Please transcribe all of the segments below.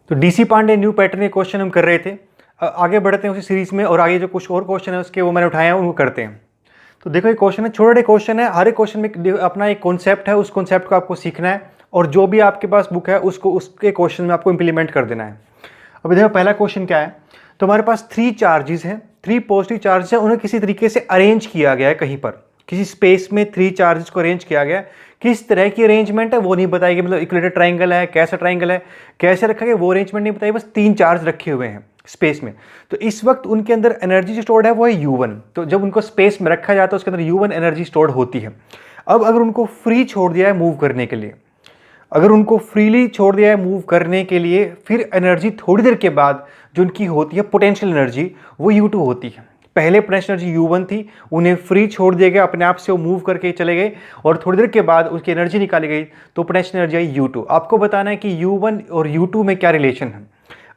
तो DC Pandey new pattern के question हम कर रहे थे। आगे बढ़ते हैं उसी सीरीज में, और आगे जो कुछ और क्वेश्चन है उसके वो मैंने उठाए हैं, उनको करते हैं। तो देखो ये क्वेश्चन है, छोटे क्वेश्चन है, हर एक क्वेश्चन में अपना एक कॉन्सेप्ट है, उस कॉन्सेप्ट को आपको सीखना है और जो भी आपके पास बुक है उसको उसके क्वेश्चन में आपको इंप्लीमेंट कर देना है। अभी देखो पहला क्वेश्चन क्या है, तो हमारे पास 3 चार्जेस हैं, 3 पॉजिटिव चार्जेस हैं, उन्हें किसी तरीके से अरेंज किया गया है, कहीं पर किसी स्पेस में 3 चार्जेस को अरेंज किया गया है। किस तरह की अरेंजमेंट है वो नहीं बताएगी, मतलब इक्विलेटरल ट्राइंगल है, कैसा ट्राइंगल है, कैसे रखा गया वो अरेंजमेंट नहीं बताएगी, बस 3 चार्ज रखे हुए हैं स्पेस में। तो इस वक्त उनके अंदर एनर्जी जो स्टोर्ड है वो है U1। तो जब उनको स्पेस में रखा जाता है उसके अंदर U1 एनर्जी स्टोर्ड होती है। अब अगर उनको फ्री छोड़ दिया है मूव करने के लिए, अगर उनको फ्रीली छोड़ दिया है मूव करने के लिए, फिर एनर्जी थोड़ी देर के बाद जो उनकी होती है पोटेंशियल एनर्जी, वो U2 होती है। पहले पोटेंशियल एनर्जी U1 थी, उन्हें फ्री छोड़ दिया गया, अपने आप से वो मूव करके चले गए और थोड़ी देर के बाद उसकी एनर्जी निकाली गई तो पोटेंशियल एनर्जी आई U2। आपको बताना है कि U1 और U2 में क्या रिलेशन है।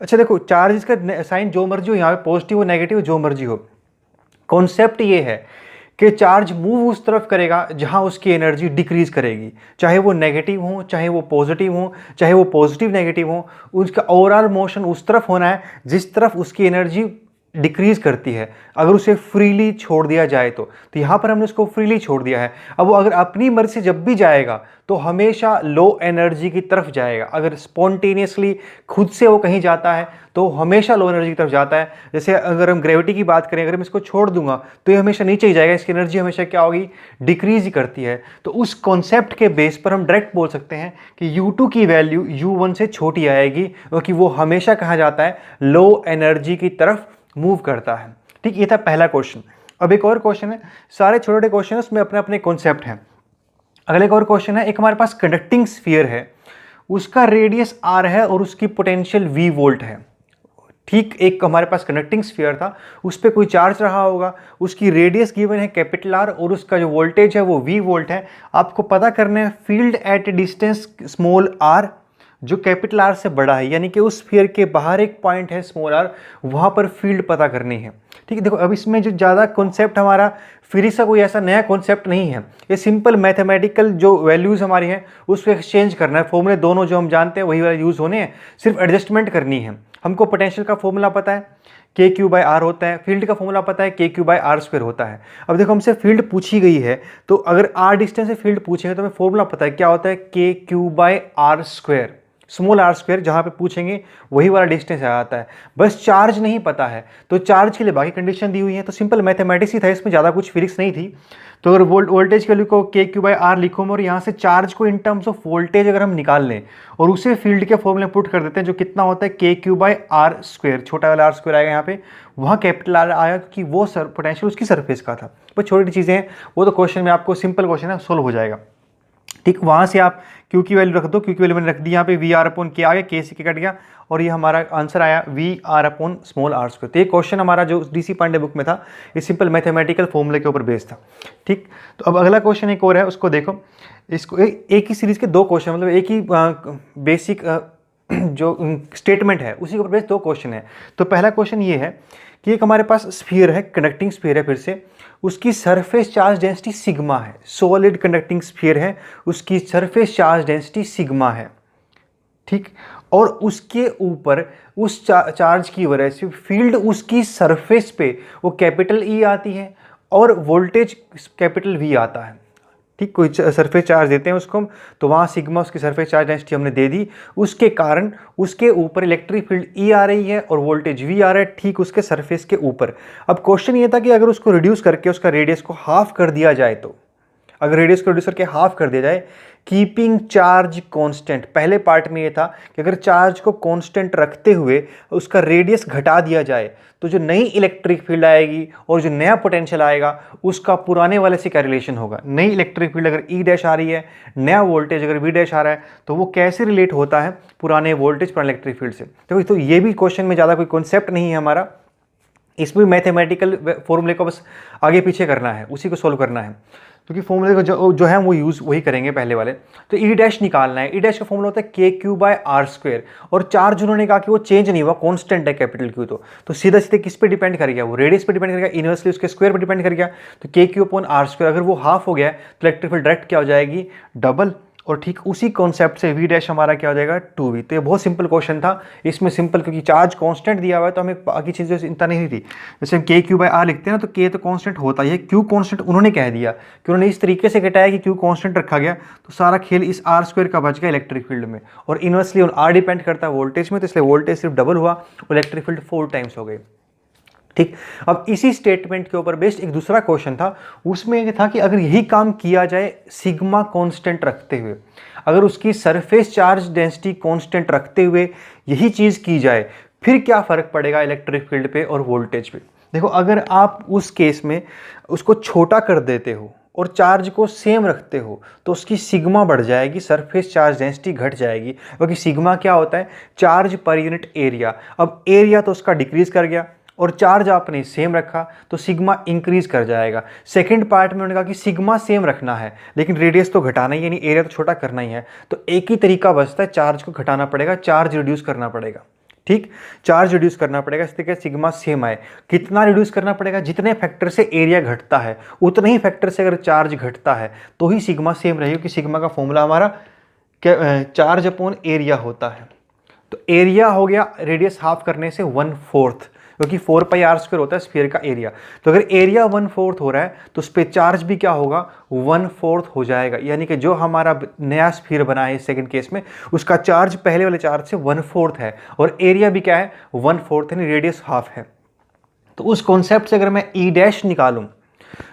अच्छा देखो, चार्ज का साइन जो मर्जी हो, यहाँ पे पॉजिटिव हो नेगेटिव जो मर्जी हो, कॉन्सेप्ट ये है कि चार्ज मूव उस तरफ करेगा जहां उसकी एनर्जी डिक्रीज करेगी, चाहे वो नेगेटिव हो, चाहे वो पॉजिटिव हो, चाहे वो पॉजिटिव नेगेटिव हो, उसका ओवरऑल मोशन उस तरफ होना है जिस तरफ उसकी एनर्जी डिक्रीज करती है, अगर उसे फ्रीली छोड़ दिया जाए तो यहाँ पर हमने उसको फ्रीली छोड़ दिया है। अब वो अगर अपनी मर्जी से जब भी जाएगा तो हमेशा लो एनर्जी की तरफ जाएगा। अगर स्पॉन्टेनियसली खुद से वो कहीं जाता है तो हमेशा लो एनर्जी की तरफ जाता है। जैसे अगर हम ग्रेविटी की बात करें, अगर मैं इसको छोड़ दूंगा तो ये हमेशा नीचे ही जाएगा, इसकी एनर्जी हमेशा क्या होगी, डिक्रीज ही करती है। तो उस कॉन्सेप्ट के बेस पर हम डायरेक्ट बोल सकते हैं कि U2 की वैल्यू U1 से छोटी आएगी, क्योंकि वो हमेशा कहा जाता है लो एनर्जी की तरफ मूव करता है। ठीक, ये था पहला क्वेश्चन। अब एक और क्वेश्चन है, सारे छोटे छोटे क्वेश्चन है, उसमें अपने अपने कॉन्सेप्ट हैं। अगला एक और क्वेश्चन है, एक हमारे पास कंडक्टिंग स्फीयर है, उसका रेडियस R है और उसकी पोटेंशियल V वोल्ट है। ठीक, एक हमारे पास कंडक्टिंग स्फीयर था, उस पर कोई चार्ज रहा होगा, उसकी रेडियस गिवन है कैपिटल R और उसका जो वोल्टेज है वो V वोल्ट है। आपको पता करना है field at distance small r जो कैपिटल R से बड़ा है, यानी कि उस स्फीयर के बाहर एक पॉइंट है स्मॉल r, वहां पर फील्ड पता करनी है। ठीक है, देखो अब इसमें जो ज़्यादा कॉन्सेप्ट हमारा फिजिक्स का कोई ऐसा नया कॉन्सेप्ट नहीं है, ये सिंपल मैथमेटिकल जो वैल्यूज़ हमारी हैं उसको एक्सचेंज करना है। फॉर्मूले दोनों जो हम जानते हैं वही वाले यूज़ होने हैं, सिर्फ एडजस्टमेंट करनी है। हमको पोटेंशियल का फॉर्मूला पता है KQ/R होता है, फील्ड का फॉर्मूला पता है KQ/R² होता है। अब देखो हमसे फील्ड पूछी गई है, तो अगर R डिस्टेंस से फील्ड पूछेंगे तो हमें फॉर्मूला पता है क्या होता है, KQ/R², स्मॉल r², जहाँ पे पूछेंगे वही वाला डिस्टेंस आता है। बस चार्ज नहीं पता है, तो चार्ज के लिए बाकी कंडीशन दी हुई है। तो सिंपल मैथमेटिक्स ही था, इसमें ज़्यादा कुछ फिजिक्स नहीं थी। तो अगर वोल्टेज वैल्यू को KQ/R लिखूँ और यहाँ से चार्ज को इन टर्म्स ऑफ वोल्टेज अगर हम निकाल लें और उसे फील्ड के फॉर्मूले पुट कर देते हैं, जो कितना होता है KQ/R², छोटा वाला R² आएगा यहाँ पे, वहाँ कैपिटल R आया क्योंकि वो पोटेंशियल उसकी सरफेस का था। बस छोटी चीज़ें हैं, वो तो क्वेश्चन में आपको सिंपल क्वेश्चन है, सोल्व हो जाएगा। ठीक, वहाँ से आप Q की वैल्यू रख दो, Q की वैल्यू मैंने रख दी यहाँ पे VR/K आ गया, K से K कट गया और ये हमारा आंसर आया VR/r²। तो ये क्वेश्चन हमारा जो डीसी पांडे बुक में था, ये सिंपल मैथमेटिकल फॉर्मूले के ऊपर बेस्ड था। ठीक, तो अब अगला क्वेश्चन एक और है, उसको देखो। इसको एक ही सीरीज़ के 2 क्वेश्चन, मतलब एक ही बेसिक जो स्टेटमेंट है उसी के ऊपर बेस्ड 2 क्वेश्चन है। तो पहला क्वेश्चन ये है कि एक हमारे पास स्फीयर है, कंडक्टिंग स्फीयर है, फिर से उसकी सरफेस चार्ज डेंसिटी सिग्मा है। सॉलिड कंडक्टिंग स्फीयर है, उसकी सरफेस चार्ज डेंसिटी सिग्मा है। ठीक, और उसके ऊपर उस चार्ज की वजह से फील्ड उसकी सरफेस पे वो कैपिटल E आती है और वोल्टेज कैपिटल V आता है। ठीक, कोई सरफेस चार्ज देते हैं उसको हम, तो वहाँ सिग्मा उसकी सरफेस चार्ज डेंसिटी हमने दे दी, उसके कारण उसके ऊपर इलेक्ट्रिक फील्ड E आ रही है और वोल्टेज V आ रहा है, ठीक उसके सरफेस के ऊपर। अब क्वेश्चन ये था कि अगर उसको रिड्यूस करके उसका रेडियस को हाफ कर दिया जाए, तो अगर रेडियस को रिड्यूस करके हाफ कर दिया जाए कीपिंग चार्ज कांस्टेंट, पहले पार्ट में ये था कि अगर चार्ज को कांस्टेंट रखते हुए उसका रेडियस घटा दिया जाए तो जो नई इलेक्ट्रिक फील्ड आएगी और जो नया पोटेंशियल आएगा उसका पुराने वाले से क्या रिलेशन होगा। नई इलेक्ट्रिक फील्ड अगर E' आ रही है, नया वोल्टेज अगर V' आ रहा है, तो वो कैसे रिलेट होता है पुराने वोल्टेज पुराने इलेक्ट्रिक फील्ड से। तो ये भी क्वेश्चन में ज़्यादा कोई कॉन्सेप्ट नहीं है हमारा, इसमें मैथमेटिकल फॉर्मूले को बस आगे पीछे करना है, उसी को सोल्व करना है, क्योंकि फॉर्मूले को जो है वो यूज़ वही करेंगे पहले वाले। तो E' निकालना है, E' का फॉर्मूला होता है KQ/R², और चार्ज उन्होंने कहा कि वो चेंज नहीं हुआ, कांस्टेंट है कैपिटल Q। तो सीधा सीधे किस पे डिपेंड कर गया, वो रेडियस पे डिपेंड कर गया, इनवर्सली उसके स्क्वायर पे डिपेंड कर गया। तो KQ/R², अगर वो हाफ हो गया तो इलेक्ट्रिक फील्ड डायरेक्ट क्या हो जाएगी, डबल, और ठीक उसी कॉन्सेप्ट से v डैश हमारा क्या हो जाएगा 2v। तो ये बहुत सिंपल क्वेश्चन था, इसमें सिंपल क्योंकि चार्ज कांस्टेंट दिया हुआ है तो हमें बाकी चीज़ें चिंता नहीं थी। जैसे हम के क्यू बाई आर लिखते हैं ना, तो के तो कांस्टेंट होता ही है, क्यू कांस्टेंट उन्होंने कह दिया कि उन्होंने इस तरीके से घटाया कि क्यू कांस्टेंट रखा गया, तो सारा खेल इस आर स्क्वायर का बच गया इलेक्ट्रिक फील्ड में। और इनवर्सली ऑन आर डिपेंड करता है वोल्टेज में, तो इसलिए वोल्टेज सिर्फ डबल हुआ और इलेक्ट्रिक फील्ड 4 टाइम्स हो गई। ठीक, अब इसी स्टेटमेंट के ऊपर बेस्ड एक दूसरा क्वेश्चन था, उसमें ये था कि अगर यही काम किया जाए सिग्मा कांस्टेंट रखते हुए, अगर उसकी सरफेस चार्ज डेंसिटी कांस्टेंट रखते हुए यही चीज की जाए, फिर क्या फर्क पड़ेगा इलेक्ट्रिक फील्ड पे और वोल्टेज पे। देखो, अगर आप उस केस में उसको छोटा कर देते हो और चार्ज को सेम रखते हो तो उसकी सिग्मा बढ़ जाएगी, सरफेस चार्ज डेंसिटी घट जाएगी, क्योंकि सिग्मा क्या होता है, चार्ज पर यूनिट एरिया। अब एरिया तो उसका डिक्रीज कर गया और चार्ज आपने सेम रखा तो सिग्मा इंक्रीज कर जाएगा। सेकंड पार्ट में उन्होंने कहा कि सिग्मा सेम रखना है लेकिन रेडियस तो घटाना ही है, यानी एरिया तो छोटा करना ही है, तो एक ही तरीका बचता है, चार्ज को घटाना पड़ेगा, चार्ज रिड्यूस करना पड़ेगा। ठीक, चार्ज रिड्यूस करना पड़ेगा, इस तरीके से सिग्मा सेम आए। कितना रिड्यूस करना पड़ेगा, जितने फैक्टर से एरिया घटता है उतने ही फैक्टर से अगर चार्ज घटता है तो ही सिग्मा सेम रहेगी, क्योंकि सिग्मा का फॉर्मूला हमारा चार्ज अपॉन एरिया होता है। तो एरिया हो गया रेडियस हाफ करने से 1/4, क्योंकि 4 पाई आर स्क्वायर होता है स्फीयर का एरिया। तो अगर एरिया 1/4 हो रहा है तो उस पर चार्ज भी क्या होगा, 1/4 हो जाएगा। यानी कि जो हमारा नया स्फीयर बना है सेकंड केस में, उसका चार्ज पहले वाले चार्ज से 1/4 है और एरिया भी क्या है, 1/4, यानी रेडियस हाफ है। तो उस कॉन्सेप्ट से अगर मैं ई डैश निकालूं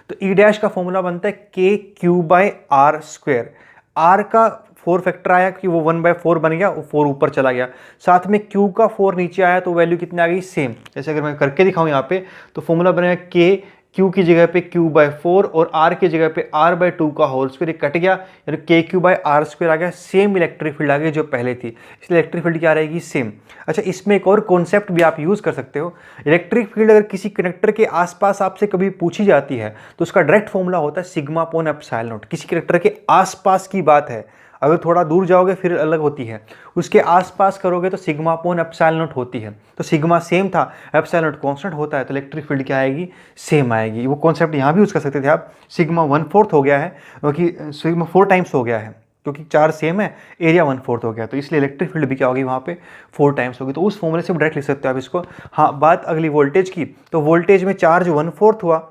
तो ई डैश का फॉर्मूला बनता है K Q by R square. R का 4 फैक्टर आया कि वो 1/4 बन गया, वो 4 ऊपर चला गया, साथ में Q का 4 नीचे आया तो वैल्यू कितनी आ गई, सेम। जैसे अगर मैं करके दिखाऊं यहाँ पे तो फॉर्मूला बनेगा के Q की जगह पे Q/4 और R की जगह पे R/2 का होल स्क्वायर, कट गया, यानी के क्यू बाई आर स्क्वायर आ गया। सेम इलेक्ट्रिक फील्ड आ गई जो पहले थी, इसलिए इलेक्ट्रिक फील्ड क्या रहेगी, सेम। अच्छा, इसमें एक और कॉन्सेप्ट भी आप यूज कर सकते हो। इलेक्ट्रिक फील्ड अगर किसी कंडक्टर के आसपास आपसे कभी पूछी जाती है तो उसका डायरेक्ट फॉर्मूला होता है सिग्मा अपॉन एप्सिलॉन नॉट। किसी कंडक्टर के आसपास की बात है, अगर थोड़ा दूर जाओगे फिर अलग होती है, उसके आसपास करोगे तो सिग्मा अपॉन एप्सिलॉन नॉट होती है। तो सिग्मा सेम था, एप्सिलॉन नॉट कांस्टेंट होता है, तो इलेक्ट्रिक फील्ड क्या आएगी, सेम आएगी। वो कॉन्सेप्ट यहाँ भी यूज कर सकते थे आप। सिग्मा 1/4 हो गया है क्योंकि सिग्मा 4 टाइम्स हो गया है, क्योंकि चार्ज सेम है, एरिया 1/4 हो गया, तो इसलिए इलेक्ट्रिक फील्ड भी क्या होगी वहाँ पे 4 टाइम्स होगी। तो उस फॉर्मूले से डायरेक्ट लिख सकते हो आप इसको। हाँ, बात अगली वोल्टेज की, तो वोल्टेज में चार्ज 1/4 हुआ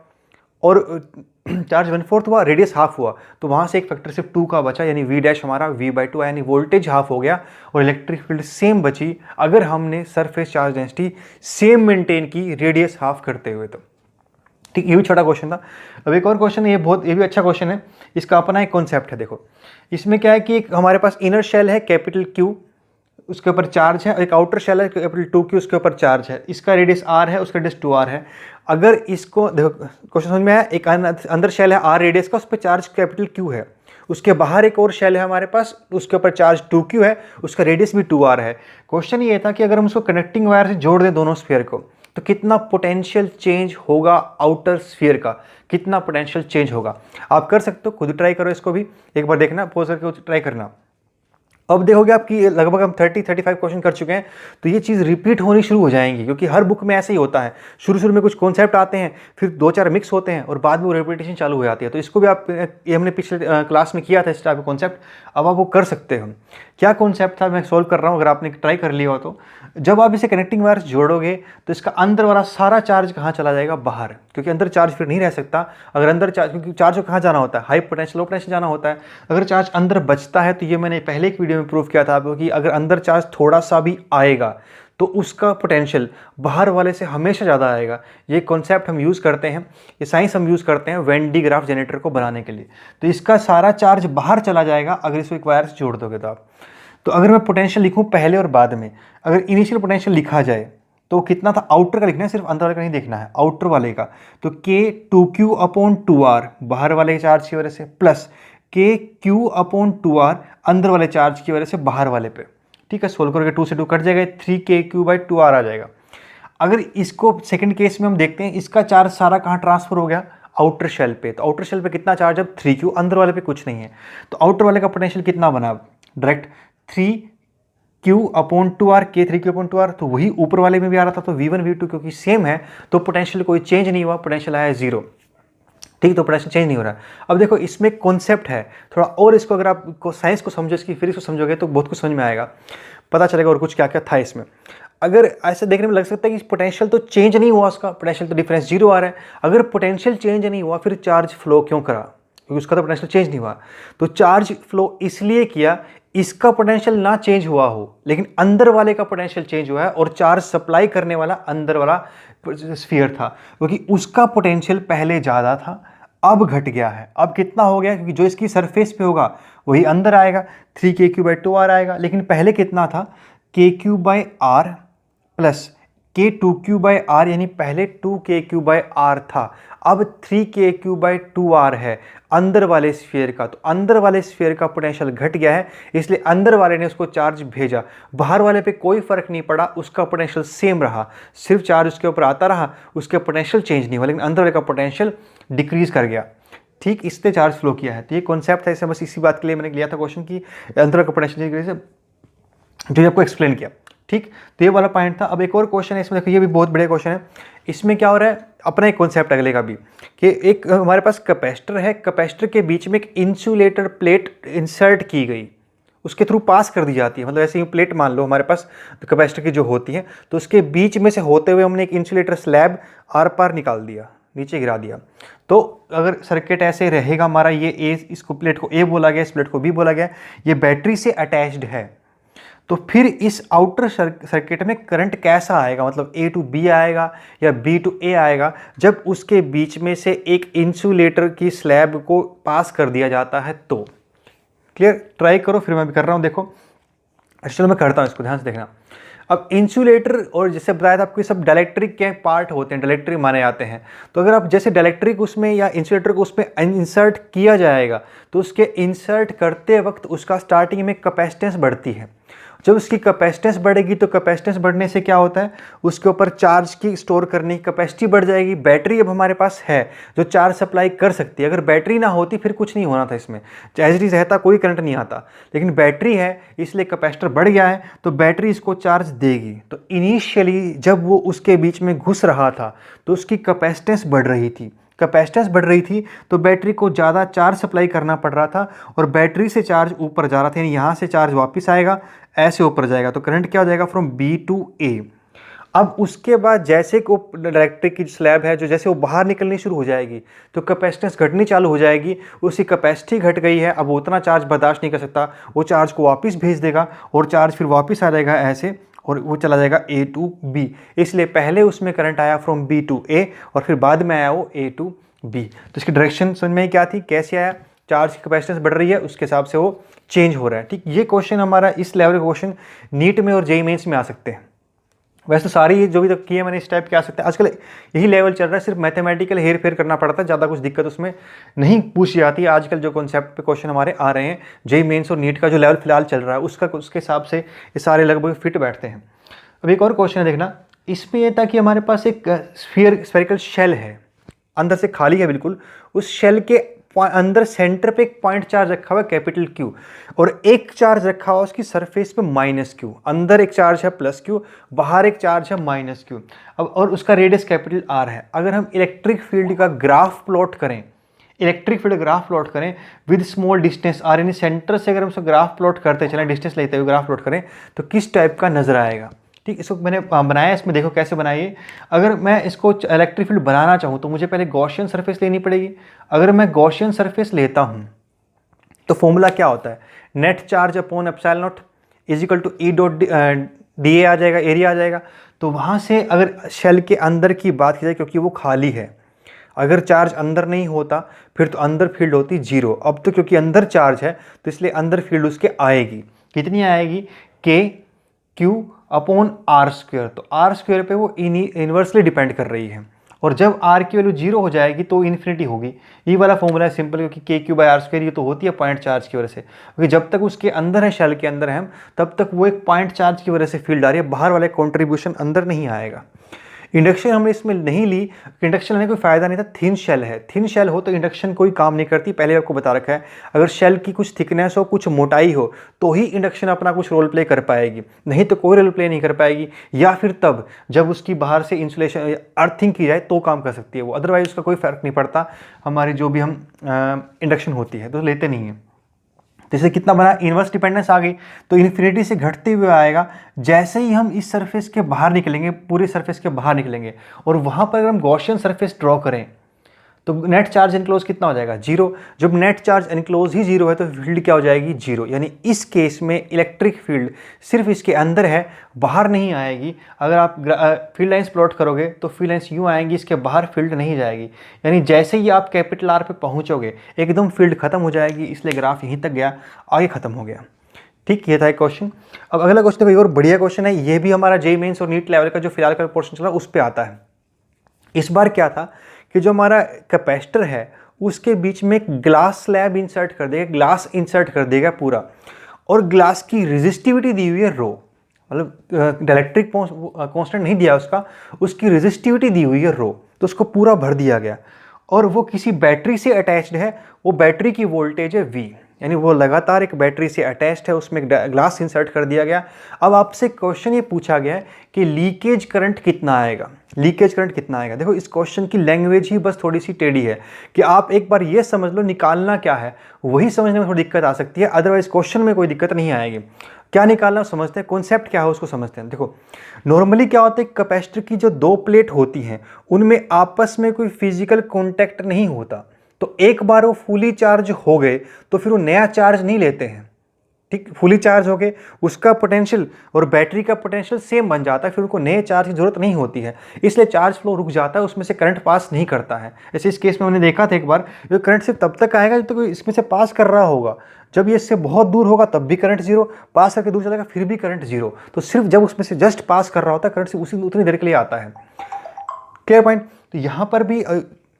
और चार्ज 1/4 हुआ, रेडियस हाफ हुआ, तो वहां से एक फैक्टर सिर्फ 2 का बचा, यानी v डैश हमारा v/2, यानी वोल्टेज हाफ हो गया और इलेक्ट्रिक फील्ड सेम बची अगर हमने surface charge density same maintain की रेडियस हाफ करते हुए। तो ठीक, ये भी छोटा क्वेश्चन था। अब एक और क्वेश्चन, ये भी अच्छा क्वेश्चन है, इसका अपना एक कॉन्सेप्ट है। देखो, इसमें क्या है कि एक हमारे पास इनर शेल है कैपिटल Q, उसके ऊपर चार्ज है, और एक आउटर शेल है कैपिटल 2Q, उसके ऊपर चार्ज है। इसका रेडियस R है, उसका रेडियस 2R है। अगर इसको देखो, क्वेश्चन समझ में आया, एक अंदर शेल है R रेडियस का, उस पर चार्ज कैपिटल Q है, उसके बाहर एक और शेल है हमारे पास, उसके ऊपर चार्ज 2Q है, उसका रेडियस भी 2R है। क्वेश्चन ये था कि अगर हम उसको कनेक्टिंग वायर से जोड़ दें दोनों स्फीयर को, तो कितना पोटेंशियल चेंज होगा आउटर स्फीयर का, कितना पोटेंशियल चेंज होगा। आप कर सकते हो, खुद ट्राई करो इसको भी, एक बार देखना, पोज करके ट्राई करना। अब देखोगे आपकी लगभग हम 30-35 क्वेश्चन कर चुके हैं, तो ये चीज़ रिपीट होनी शुरू हो जाएंगी, क्योंकि हर बुक में ऐसे ही होता है। शुरू में कुछ कॉन्सेप्ट आते हैं, फिर 2-4 मिक्स होते हैं और बाद में वो रिपीटेशन चालू हो जाती है। तो इसको भी आप, ये हमने पिछले क्लास में किया था इस टाइप का कॉन्सेप्ट, अब आप वो कर सकते हो। क्या कॉन्सेप्ट था मैं सोल्व कर रहा हूँ, अगर आपने ट्राई कर लिया हो तो। जब आप इसे कनेक्टिंग वायर से जोड़ोगे तो इसका अंदर वाला सारा चार्ज कहाँ चला जाएगा, बाहर, क्योंकि अंदर चार्ज फिर नहीं रह सकता। अगर अंदर चार्ज, क्योंकि चार्ज को कहाँ जाना होता है, हाई पोटेंशियल लो पोटेंशियल जाना होता है। अगर चार्ज अंदर बचता है, तो ये मैंने पहले एक वीडियो में प्रूव किया था आपको कि अगर अंदर चार्ज थोड़ा सा भी आएगा तो उसका पोटेंशियल बाहर वाले से हमेशा ज़्यादा आएगा। ये कॉन्सेप्ट हम यूज़ करते हैं, ये साइंस हम यूज़ करते हैं वेन डी ग्राफ जनरेटर को बनाने के लिए। तो इसका सारा चार्ज बाहर चला जाएगा अगर इसको एक वायर से जोड़ दोगे तो आप। तो अगर मैं पोटेंशियल लिखूं पहले और बाद में, अगर इनिशियल पोटेंशियल लिखा जाए तो कितना था, आउटर का लिखना है, सिर्फ अंदर वाले का नहीं देखना है, आउटर वाले का। तो के 2Q/2R बाहर वाले चार्ज की वजह से, प्लस के Q/2R अंदर वाले चार्ज की वजह से बाहर वाले पे। ठीक है, सोल्व करोगे 2 से 2 कट जाएगा, 3KQ/2R आ जाएगा। अगर इसको सेकंड केस में हम देखते हैं, इसका चार्ज सारा कहाँ ट्रांसफर हो गया, आउटर शेल पे। तो आउटर शेल पे कितना चार्ज, अब 3Q, अंदर वाले पे कुछ नहीं है, तो आउटर वाले का पोटेंशियल कितना बना, डायरेक्ट 3Q/2R, के 3Q/2R, तो वही ऊपर वाले में भी आ रहा था, तो V1 V2 क्योंकि सेम है तो पोटेंशियल कोई चेंज नहीं हुआ, पोटेंशियल आया 0। ठीक, तो पोटेंशियल चेंज नहीं हो रहा है। अब देखो इसमें कॉन्सेप्ट है थोड़ा, और इसको अगर आप साइंस को समझो, इसकी फिजिक्स को समझोगे तो बहुत कुछ समझ में आएगा, पता चलेगा और कुछ क्या क्या था इसमें। अगर ऐसे देखने में लग सकता है कि पोटेंशियल तो चेंज नहीं हुआ, उसका पोटेंशियल तो डिफरेंस जीरो आ रहा है। अगर पोटेंशियल चेंज नहीं हुआ फिर चार्ज फ्लो क्यों करा, क्योंकि उसका तो पोटेंशियल चेंज नहीं हुआ। तो चार्ज फ्लो इसलिए किया, इसका पोटेंशियल ना चेंज हुआ हो लेकिन अंदर वाले का पोटेंशियल चेंज हुआ है, और चार्ज सप्लाई करने वाला अंदर वाला स्फीयर था, क्योंकि उसका पोटेंशियल पहले ज़्यादा था, अब घट गया है। अब कितना हो गया, क्योंकि जो इसकी सरफेस पे होगा वही अंदर आएगा, 3kq/2r आएगा, लेकिन पहले कितना था, kq/r प्लस k2q/r, यानी पहले 2kq/r था, अब 3kq/2r है अंदर वाले स्फीयर का। तो अंदर वाले स्फीयर का पोटेंशियल घट गया है, इसलिए अंदर वाले ने उसको चार्ज भेजा, बाहर वाले पे कोई फर्क नहीं पड़ा, उसका पोटेंशियल सेम रहा, सिर्फ चार्ज उसके ऊपर आता रहा, उसके पोटेंशियल चेंज नहीं हुआ, लेकिन अंदर वाले का पोटेंशियल डिक्रीज कर गया। ठीक, इसने चार्ज फ्लो किया है। तो ये कॉन्सेप्ट है, इसे बस इसी बात के लिए मैंने लिया था क्वेश्चन की अंदर का पोटेंशियल डिक्रीज, जो आपको एक्सप्लेन किया। ठीक, तो ये वाला पॉइंट था। अब एक और क्वेश्चन है इसमें, देखो ये भी बहुत बड़े क्वेश्चन है। इसमें क्या हो रहा है, अपना एक कॉन्सेप्ट अगले का भी, कि एक हमारे पास कैपेसिटर है, कैपेसिटर के बीच में एक इंसुलेटर प्लेट इंसर्ट की गई, उसके थ्रू पास कर दी जाती है। मतलब ऐसे ही प्लेट मान लो हमारे पास तो कैपेसिटर की जो होती है, तो उसके बीच में से होते हुए हमने एक इंसुलेटर स्लैब आर पार निकाल दिया, नीचे गिरा दिया। तो अगर सर्किट ऐसे रहेगा हमारा, ये ए, इसको प्लेट को ए बोला गया, इस प्लेट को बी बोला गया, ये बैटरी से अटैच्ड है, तो फिर इस आउटर सर्किट में करंट कैसा आएगा, मतलब ए टू बी आएगा या बी टू ए आएगा, जब उसके बीच में से एक इंसुलेटर की स्लैब को पास कर दिया जाता है। तो क्लियर, ट्राई करो, फिर मैं भी कर रहा हूँ, देखो चलो मैं करता हूँ, इसको ध्यान से देखना। अब इंसुलेटर, और जैसे बताया था आपको, सब डाइलेक्ट्रिक के पार्ट होते हैं, डाइलेक्ट्रिक माने जाते हैं। तो अगर आप जैसे डाइलेक्ट्रिक उसमें या इंसुलेटर को उसमें इंसर्ट किया जाएगा, तो उसके इंसर्ट करते वक्त उसका स्टार्टिंग में कैपेसिटेंस बढ़ती है। जब उसकी कैपेसिटेंस बढ़ेगी तो कैपेसिटेंस बढ़ने से क्या होता है, उसके ऊपर चार्ज की स्टोर करने की कैपेसिटी बढ़ जाएगी। बैटरी अब हमारे पास है जो चार्ज सप्लाई कर सकती है, अगर बैटरी ना होती फिर कुछ नहीं होना था, इसमें एज इट इज रहता, कोई करंट नहीं आता, लेकिन बैटरी है इसलिए कैपेसिटर बढ़ गया है, तो बैटरी इसको चार्ज देगी। तो इनिशियली जब वो उसके बीच में घुस रहा था तो उसकी कैपेसिटेंस बढ़ रही थी, कैपेसिटेंस बढ़ रही थी तो बैटरी को ज़्यादा चार्ज सप्लाई करना पड़ रहा था, और बैटरी से चार्ज ऊपर जा रहा था, यानी यहाँ से चार्ज वापस आएगा, ऐसे ऊपर जाएगा, तो करंट क्या हो जाएगा, फ्रॉम बी टू ए। अब उसके बाद जैसे को इलेक्ट्रिक की स्लैब है, जो जैसे वो बाहर निकलनी शुरू हो जाएगी तो कैपेसिटेंस घटनी चालू हो जाएगी, उसकी कैपेसिटी घट गई है, अब उतना चार्ज बर्दाश्त नहीं कर सकता, वो चार्ज को वापस भेज देगा और चार्ज फिर वापस आ जाएगा ऐसे, और वो चला जाएगा ए टू बी। इसलिए पहले उसमें करंट आया फ्रॉम बी टू ए, और फिर बाद में आया वो ए टू बी। तो इसकी डायरेक्शन समझ में क्या थी, कैसे आया, चार्ज की कैपेसिटेंस बढ़ रही है, उसके हिसाब से वो चेंज हो रहा है। ठीक, ये क्वेश्चन हमारा इस लेवल के क्वेश्चन नीट में और जेईई मेंस में आ सकते हैं। वैसे तो सारी जो भी तक किए मैंने इस टाइप के आ सकते हैं, आजकल यही लेवल चल रहा है, सिर्फ मैथमेटिकल हेर फेर करना पड़ता है, ज़्यादा कुछ दिक्कत उसमें नहीं पूछी जाती है। आजकल जो कॉन्सेप्ट पे क्वेश्चन हमारे आ रहे हैं जेईई मेंस और नीट का जो लेवल फिलहाल चल रहा है, उसके हिसाब से ये सारे लगभग फिट बैठते हैं। अब एक और क्वेश्चन है, देखना, इसमें यह था कि हमारे पास एक स्फेरिकल शेल है, अंदर से खाली है बिल्कुल, उस शेल के अंदर सेंटर पे एक पॉइंट चार्ज रखा हुआ है कैपिटल क्यू, और एक चार्ज रखा हुआ उसकी सरफेस पे माइनस क्यू। अंदर एक चार्ज है प्लस क्यू, बाहर एक चार्ज है माइनस क्यू। अब और उसका रेडियस कैपिटल आर है। अगर हम इलेक्ट्रिक फील्ड का ग्राफ प्लॉट करें, इलेक्ट्रिक फील्ड ग्राफ प्लॉट करें विद स्मॉल डिस्टेंस आर, यानी सेंटर से अगर हम उसका ग्राफ प्लॉट करते चलें, डिस्टेंस लेते हुए ग्राफ प्लॉट करें, तो किस टाइप का नजर आएगा। ठीक, इसको मैंने बनाया, इसमें देखो कैसे बनाइए। अगर मैं इसको इलेक्ट्रिक फील्ड बनाना चाहूँ तो मुझे पहले गॉसियन सरफेस लेनी पड़ेगी। अगर मैं गॉसियन सरफेस लेता हूँ तो फॉर्मूला क्या होता है, net charge upon epsilon naught is equal to E dot D A आ जाएगा, एरिया आ जाएगा। तो वहाँ से अगर शेल के अंदर की बात की जाए, क्योंकि वो खाली है, अगर चार्ज अंदर नहीं होता फिर तो अंदर फील्ड होती जीरो। अब तो क्योंकि अंदर चार्ज है तो इसलिए अंदर फील्ड उसके आएगी, कितनी आएगी, के क्यू अपॉन आर स्क्वायर। तो आर स्क्वायर पे वो इन्वर्सली डिपेंड कर रही है, और जब आर की वैल्यू जीरो हो जाएगी तो इन्फिनिटी होगी। ये वाला फॉर्मूला है सिंपल, क्योंकि के क्यू बाई आर स्क्वायर ये तो होती है पॉइंट चार्ज की वजह से, क्योंकि जब तक उसके अंदर है, शेल के अंदर है हम, तब तक वो एक पॉइंट चार्ज की वजह से फील्ड आ रही है, बाहर वाले कॉन्ट्रीब्यूशन अंदर नहीं आएगा। इंडक्शन हमने इसमें नहीं ली, इंडक्शन लेने कोई फ़ायदा नहीं था, थिन शेल है, थिन शेल हो तो इंडक्शन कोई काम नहीं करती, पहले आपको बता रखा है। अगर शेल की कुछ थिकनेस हो, कुछ मोटाई हो, तो ही इंडक्शन अपना कुछ रोल प्ले कर पाएगी, नहीं तो कोई रोल प्ले नहीं कर पाएगी। या फिर तब जब उसकी बाहर से इंसुलेशन अर्थिंग की जाए तो काम कर सकती है वो, अदरवाइज उसका कोई फ़र्क नहीं पड़ता हमारी जो भी हम इंडक्शन होती है तो लेते नहीं हैं। तो इसे कितना बना, इनवर्स डिपेंडेंस आ गई, तो इन्फिनिटी से घटते हुए आएगा। जैसे ही हम इस सरफेस के बाहर निकलेंगे, पूरे सरफेस के बाहर निकलेंगे, और वहाँ पर अगर हम गॉसियन सरफेस ड्रॉ करें तो नेट चार्ज इनक्लोज कितना हो जाएगा, जीरो। जब नेट चार्ज इनक्लोज ही जीरो है तो फील्ड क्या हो जाएगी, जीरो। यानी इस केस में इलेक्ट्रिक फील्ड सिर्फ इसके अंदर है, बाहर नहीं आएगी। अगर आप फील्ड लाइंस प्लॉट करोगे तो फील्ड लाइंस यूँ आएंगी, इसके बाहर फील्ड नहीं जाएगी। यानी जैसे ही आप कैपिटल आर पे पहुँचोगे एकदम फील्ड खत्म हो जाएगी, इसलिए ग्राफ यहीं तक गया, आगे खत्म हो गया। ठीक, ये था एक क्वेश्चन। अब अगला क्वेश्चन देखो, और बढ़िया क्वेश्चन है, ये भी हमारा जेईई मेंस और नीट लेवल का जो फिलहाल का पोर्शन चला उस पर आता है। इस बार क्या था कि जो हमारा कैपेसिटर है उसके बीच में एक ग्लास स्लैब इंसर्ट कर देगा, ग्लास इंसर्ट कर देगा पूरा, और ग्लास की रेजिस्टिविटी दी हुई है रो, मतलब डाइलेक्ट्रिक कांस्टेंट नहीं दिया उसका, उसकी रेजिस्टिविटी दी हुई है रो, तो उसको पूरा भर दिया गया। और वो किसी बैटरी से अटैच्ड है, वो बैटरी की वोल्टेज है V, यानी वो लगातार एक बैटरी से अटैच्ड है, उसमें ग्लास इंसर्ट कर दिया गया। अब आपसे क्वेश्चन ये पूछा गया है कि लीकेज करंट कितना आएगा, लीकेज करंट कितना आएगा। देखो इस क्वेश्चन की लैंग्वेज ही बस थोड़ी सी टेढ़ी है कि आप एक बार ये समझ लो निकालना क्या है, वही समझने में थोड़ी दिक्कत आ सकती है, अदरवाइज क्वेश्चन में कोई दिक्कत नहीं आएगी। क्या निकालना समझते हैं, कॉन्सेप्ट क्या है उसको समझते हैं। देखो नॉर्मली क्या होता है, कैपेसिटर की जो दो प्लेट होती हैं उनमें आपस में कोई फिजिकल कॉन्टैक्ट नहीं होता, तो एक बार वो फुली चार्ज हो गए तो फिर वो नया चार्ज नहीं लेते हैं। ठीक, फुली चार्ज हो गए, उसका पोटेंशियल और बैटरी का पोटेंशियल सेम बन जाता है, फिर उनको नए चार्ज की जरूरत नहीं होती है, इसलिए चार्ज फ्लो रुक जाता है, उसमें से करंट पास नहीं करता है। ऐसे इस केस में हमने देखा था एक बार, जो करंट सिर्फ तब तक आएगा जब तक इसमें से पास कर रहा होगा, जब ये इससे बहुत दूर होगा तब भी करंट जीरो, पास करके दूर चलेगा फिर भी करंट जीरो। तो सिर्फ जब उसमें से जस्ट पास कर रहा होता है करंट से उतनी देर के लिए आता है। Clear point. तो यहाँ पर भी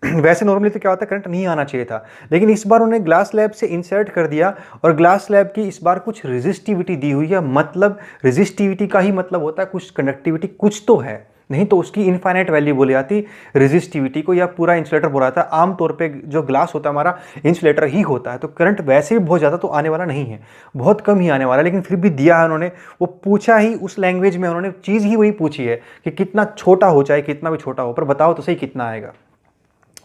वैसे नॉर्मली तो क्या होता है, करंट नहीं आना चाहिए था, लेकिन इस बार उन्होंने ग्लास स्लैब से इंसर्ट कर दिया, और ग्लास स्लैब की इस बार कुछ रेजिस्टिविटी दी हुई है, मतलब रेजिस्टिविटी का ही मतलब होता है कुछ कंडक्टिविटी कुछ तो है, नहीं तो उसकी इनफाइनाइट वैल्यू बोली जाती रेजिस्टिविटी को, या पूरा इंसुलेटर बोला जाता है। आमतौर पे जो ग्लास होता है हमारा इंसुलेटर ही होता है, तो करंट वैसे भी बहुत ज़्यादा तो आने वाला नहीं है, बहुत कम ही आने वाला है, लेकिन फिर भी दिया है उन्होंने, वो पूछा ही उस लैंग्वेज में, उन्होंने चीज़ ही वही पूछी है कि कितना छोटा हो चाहे कितना भी छोटा हो, पर बताओ तो सही कितना आएगा,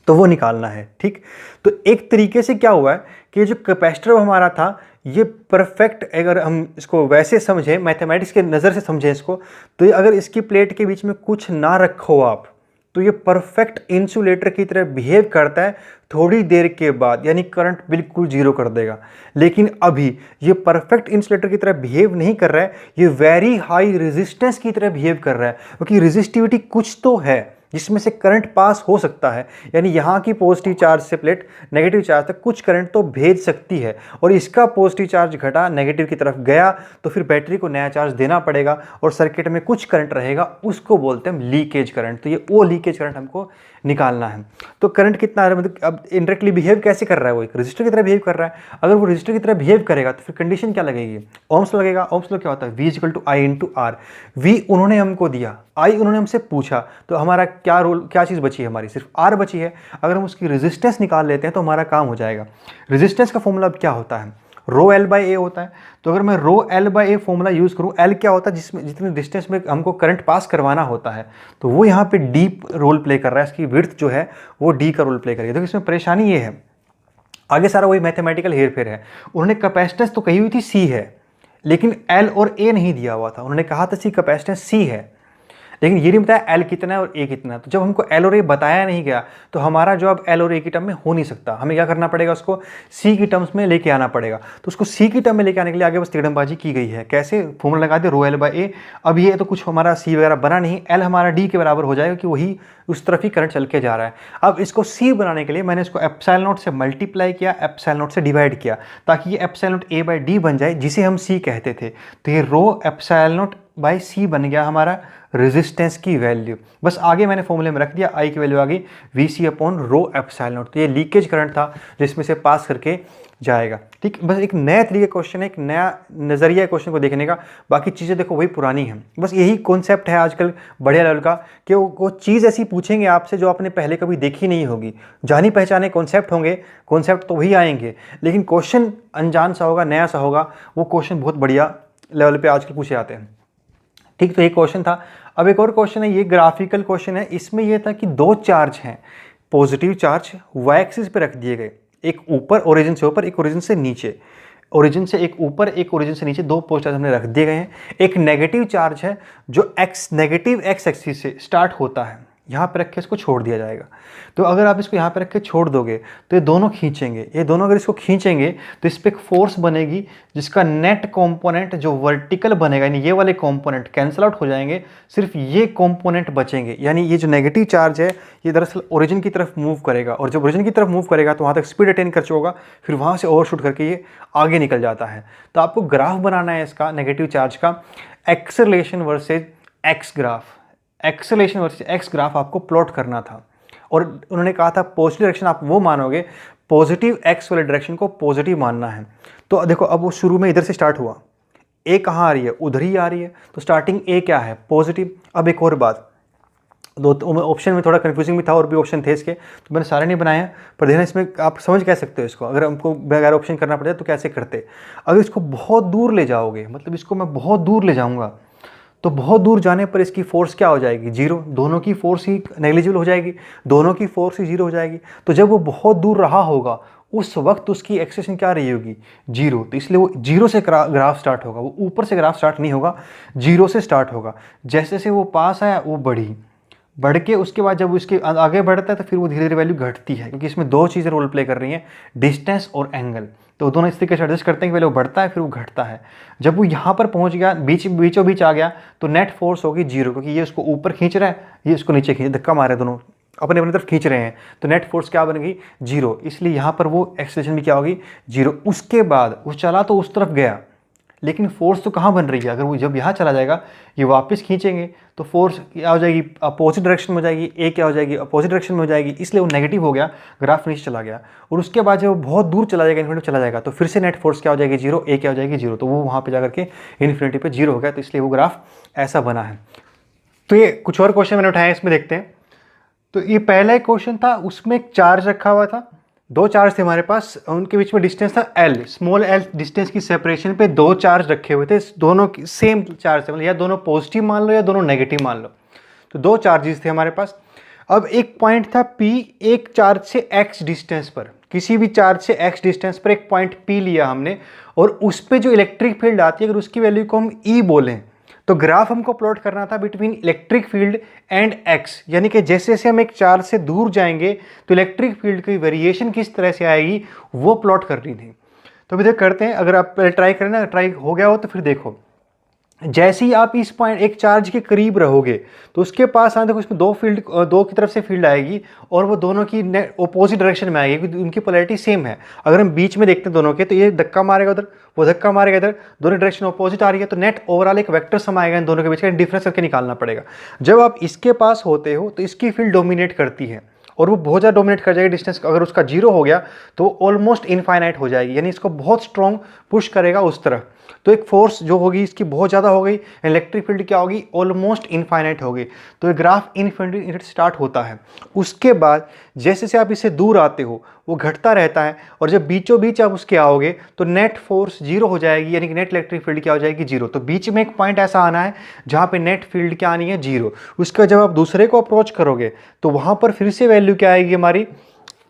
तो वो निकालना है। ठीक, तो एक तरीके से क्या हुआ है कि जो कैपेसिटर हमारा था ये परफेक्ट, अगर हम इसको वैसे समझें, मैथमेटिक्स के नज़र से समझें इसको, तो ये अगर इसकी प्लेट के बीच में कुछ ना रखो आप, तो ये परफेक्ट इंसुलेटर की तरह बिहेव करता है थोड़ी देर के बाद, यानी करंट बिल्कुल जीरो कर देगा। लेकिन अभी ये परफेक्ट इंसुलेटर की तरह बिहेव नहीं कर रहा है, ये वेरी हाई रेजिस्टेंस की तरह बिहेव कर रहा है, क्योंकि रेजिस्टिविटी कुछ तो है जिसमें से करंट पास हो सकता है, यानी यहाँ की पॉजिटिव चार्ज से प्लेट नेगेटिव चार्ज तक कुछ करंट तो भेज सकती है, और इसका पॉजिटिव चार्ज घटा नेगेटिव की तरफ गया तो फिर बैटरी को नया चार्ज देना पड़ेगा, और सर्किट में कुछ करंट रहेगा, उसको बोलते हैं हम लीकेज करंट। तो ये वो लीकेज करंट हमको निकालना है। तो करंट कितना है, मतलब अब इनडायरेक्टली बिहेव कैसे कर रहा है, वो एक रजिस्टर की तरह बिहेव कर रहा है। अगर वो रजिस्टर की तरह बिहेव करेगा तो फिर कंडीशन क्या लगेगी, ओम्स लगेगा। ओम्स क्या होता है, V = I × R। V उन्होंने हमको दिया, I उन्होंने हमसे पूछा, तो हमारा क्या रोल, क्या चीज़ बची है, हमारी सिर्फ R बची है। अगर हम उसकी रेजिस्टेंस निकाल लेते हैं तो हमारा काम हो जाएगा। रेजिस्टेंस का फॉर्मूला अब क्या होता है, ρL/A होता है। तो अगर मैं ρL/A फॉर्मूला यूज़ करूँ, L क्या होता है, जिसमें जितने डिस्टेंस में हमको करंट पास करवाना होता है, तो वो यहाँ पे D रोल प्ले कर रहा है, इसकी विड्थ जो है वो D का रोल प्ले करेगी। तो इसमें परेशानी ये है, आगे सारा वही मैथमेटिकल हेर फेर है। उन्होंने कैपेसिटेंस तो कही हुई थी C है, लेकिन L और A नहीं दिया हुआ था। उन्होंने कहा था C कैपेसिटेंस C है, लेकिन ये नहीं बताया L कितना है और A कितना है। तो जब हमको L और A बताया नहीं गया तो हमारा जवाब L और A की टर्म में हो नहीं सकता। हमें क्या करना पड़ेगा, उसको C की टर्म्स में लेके आना पड़ेगा। तो उसको C की टर्म में लेके आने के लिए आगे बस तिकड़मबाजी की गई है। कैसे, फॉर्मूला लगा दे ρL/A। अब ये तो कुछ हमारा C वगैरह बना नहीं, L हमारा D के बराबर हो जाएगा कि वही उस तरफ ही करंट चल के जा रहा है। अब इसको C बनाने के लिए मैंने इसको ε0 से मल्टीप्लाई किया, ε0 से डिवाइड किया, ताकि ये ε0 A/D बन जाए, जिसे हम C कहते थे। तो ये ρ ε0 बाई सी बन गया हमारा रेजिस्टेंस की वैल्यू। बस आगे मैंने फॉर्मूले में रख दिया, आई की वैल्यू आ गई V C upon rho epsilon naught. तो ये लीकेज करंट था जिसमें से पास करके जाएगा। ठीक, बस एक नया तरीके क्वेश्चन है, एक नया नज़रिया क्वेश्चन को देखने का, बाकी चीज़ें देखो वही पुरानी हैं। बस यही कॉन्सेप्ट है आजकल बढ़िया लेवल का कि वो चीज़ ऐसी पूछेंगे आपसे जो आपने पहले कभी देखी नहीं होगी। जानी पहचाने कॉन्सेप्ट होंगे, कॉन्सेप्ट तो वही आएंगे, लेकिन क्वेश्चन अनजान सा होगा, नया सा होगा। वो क्वेश्चन बहुत बढ़िया लेवल पे आजकल पूछे जाते हैं। ठीक, तो ये क्वेश्चन था। अब एक और क्वेश्चन है, ये ग्राफिकल क्वेश्चन है। इसमें यह था कि दो चार्ज हैं, पॉजिटिव चार्ज वाई एक्सिस पे रख दिए गए, एक ऊपर ओरिजिन से ऊपर, एक ओरिजिन से नीचे, ओरिजिन से एक ऊपर एक ओरिजिन से नीचे, दो पॉजिटिव चार्ज हमने रख दिए गए हैं। एक नेगेटिव चार्ज है जो नेगेटिव एक्स एक्सिस से स्टार्ट होता है, यहाँ पे रख के इसको छोड़ दिया जाएगा। तो अगर आप इसको यहाँ पे रख के छोड़ दोगे तो ये दोनों खींचेंगे, ये दोनों अगर इसको खींचेंगे तो इस पर एक फोर्स बनेगी जिसका नेट कंपोनेंट जो वर्टिकल बनेगा, यानी ये वाले कंपोनेंट कैंसिल आउट हो जाएंगे, सिर्फ ये कंपोनेंट बचेंगे। यानी ये जो नेगेटिव चार्ज है ये दरअसल ओरिजिन की तरफ मूव करेगा, और जब ओरिजिन की तरफ मूव करेगा तो वहाँ तक स्पीड अटेन कर चुका होगा, फिर वहाँ से ओवरशूट करके ये आगे निकल जाता है। तो आपको ग्राफ बनाना है इसका, नेगेटिव चार्ज का, acceleration versus x graph, acceleration versus x graph आपको प्लॉट करना था। और उन्होंने कहा था पॉजिटिव डायरेक्शन आप वो मानोगे, पॉजिटिव एक्स वाले डायरेक्शन को पॉजिटिव मानना है। तो देखो अब वो शुरू में इधर से स्टार्ट हुआ, ए कहाँ आ रही है, उधर ही आ रही है, तो स्टार्टिंग ए क्या है, पॉजिटिव। अब एक और बात, दो ऑप्शन में थोड़ा कंफ्यूजिंग भी था, और भी ऑप्शन थे इसके, तो मैंने सारे नहीं बनाए, पर देखना इसमें आप समझ कह सकते हो इसको। अगर हमको बगैर ऑप्शन करना पड़े तो कैसे करते। अगर इसको बहुत दूर ले जाओगे, मतलब इसको मैं बहुत दूर ले जाऊँगा, तो बहुत दूर जाने पर इसकी फोर्स क्या हो जाएगी, जीरो। दोनों की फोर्स ही नेग्लिजिबल हो जाएगी, दोनों की फोर्स ही जीरो हो जाएगी। तो जब वो बहुत दूर रहा होगा उस वक्त उसकी एक्सेलेरेशन क्या रही होगी, जीरो। तो इसलिए वो जीरो से ग्राफ स्टार्ट होगा, वो ऊपर से ग्राफ स्टार्ट नहीं होगा, जीरो से स्टार्ट होगा। जैसे जैसे वो पास आया वो बढ़ के उसके बाद जब उसके आगे बढ़ता है तो फिर वो धीरे धीरे वैल्यू घटती है, क्योंकि इसमें दो चीज़ें रोल प्ले कर रही हैं, डिस्टेंस और एंगल। तो दोनों इस तरीके से एडजस्ट करते हैं कि पहले वो बढ़ता है फिर वो घटता है। जब वो यहाँ पर पहुँच गया, बीचों बीच आ गया, तो नेट फोर्स होगी जीरो, क्योंकि ये उसको ऊपर खींच रहा है, ये उसको नीचे खींच, धक्का मार रहे हैं, दोनों अपने अपनी तरफ खींच रहे हैं, तो नेट फोर्स क्या बनेगी, जीरो। इसलिए यहाँ पर वो एक्सेलरेशन भी क्या होगी, जीरो। उसके बाद वो चला तो उस तरफ गया, लेकिन फोर्स तो कहाँ बन रही है, अगर वो जब यहाँ चला जाएगा ये वापस खींचेंगे तो फोर्स क्या हो जाएगी, अपोजिट डायरेक्शन में हो जाएगी, ए क्या हो जाएगी, अपोजिट डायरेक्शन में हो जाएगी, इसलिए वो नेगेटिव हो गया, ग्राफ नीचे चला गया। और उसके बाद जब वो बहुत दूर चला जाएगा, इन्फिनिटी चला जाएगा, तो फिर से नेट फोर्स क्या हो जाएगी, जीरो, ए क्या हो जाएगी, जीरो। तो वो वहाँ पर जाकर के इन्फिनिटी पे जीरो हो गया, तो इसलिए वो ग्राफ ऐसा बना है। तो ये कुछ और क्वेश्चन मैंने उठाए, इसमें देखते हैं। तो ये पहला एक क्वेश्चन था, उसमें एक चार्ज रखा हुआ था, दो चार्ज थे हमारे पास, उनके बीच में डिस्टेंस था एल, स्मॉल एल डिस्टेंस की सेपरेशन पे दो चार्ज रखे हुए थे, दोनों सेम चार्ज थे, मतलब या दोनों पॉजिटिव मान लो या दोनों नेगेटिव मान लो। तो दो चार्जेस थे हमारे पास। अब एक पॉइंट था P, एक चार्ज से x डिस्टेंस पर, किसी भी चार्ज से x डिस्टेंस पर एक पॉइंट P लिया हमने, और उस पर जो इलेक्ट्रिक फील्ड आती है अगर उसकी वैल्यू को हम E बोलें, तो ग्राफ हमको प्लॉट करना था between electric field and x, यानी कि जैसे जैसे हम एक चार्ज से दूर जाएंगे तो इलेक्ट्रिक फील्ड की वेरिएशन किस तरह से आएगी वो प्लॉट करनी थी। तो अभी देख करते हैं, अगर आप ट्राई करें ना, ट्राई हो गया हो तो फिर देखो, जैसे ही आप इस पॉइंट एक चार्ज के करीब रहोगे तो उसके पास देखो इसमें दो की तरफ से फील्ड आएगी, और वो दोनों की अपोजिट डायरेक्शन में आएगी, क्योंकि उनकी पोलैरिटी सेम है। अगर हम बीच में देखते हैं दोनों के, तो ये धक्का मारेगा उधर, वो धक्का मारेगा इधर, दोनों डायरेक्शन अपोजिट आ रही है, तो नेट ओवरऑल एक वेक्टर सम आएगा, इन दोनों के बीच का डिफरेंस करके निकालना पड़ेगा। जब आप इसके पास होते हो तो इसकी फील्ड डोमिनेट करती है, और वो बहुत ज़्यादा डोमिनेट कर जाएगी डिस्टेंस। अगर उसका जीरो हो गया तो ऑलमोस्ट इनफाइनाइट हो जाएगी, यानी इसको बहुत स्ट्रॉन्ग पुश करेगा उस तरफ। तो एक फोर्स जो होगी इसकी बहुत ज़्यादा हो गई, इलेक्ट्रिक फील्ड क्या होगी, ऑलमोस्ट इनफाइनाइट होगी। तो ये ग्राफ इनफिनिटी स्टार्ट होता है। उसके बाद जैसे जैसे आप इससे दूर आते हो वो घटता रहता है, और जब बीचों बीच आप उसके आओगे तो नेट फोर्स जीरो हो जाएगी, यानी कि नेट इलेक्ट्रिक फील्ड क्या हो जाएगी, जीरो। तो बीच में एक पॉइंट ऐसा आना है जहाँ पे नेट फील्ड क्या आनी है, जीरो। उसका जब आप दूसरे को अप्रोच करोगे तो वहाँ पर फिर से वैल्यू क्या आएगी हमारी,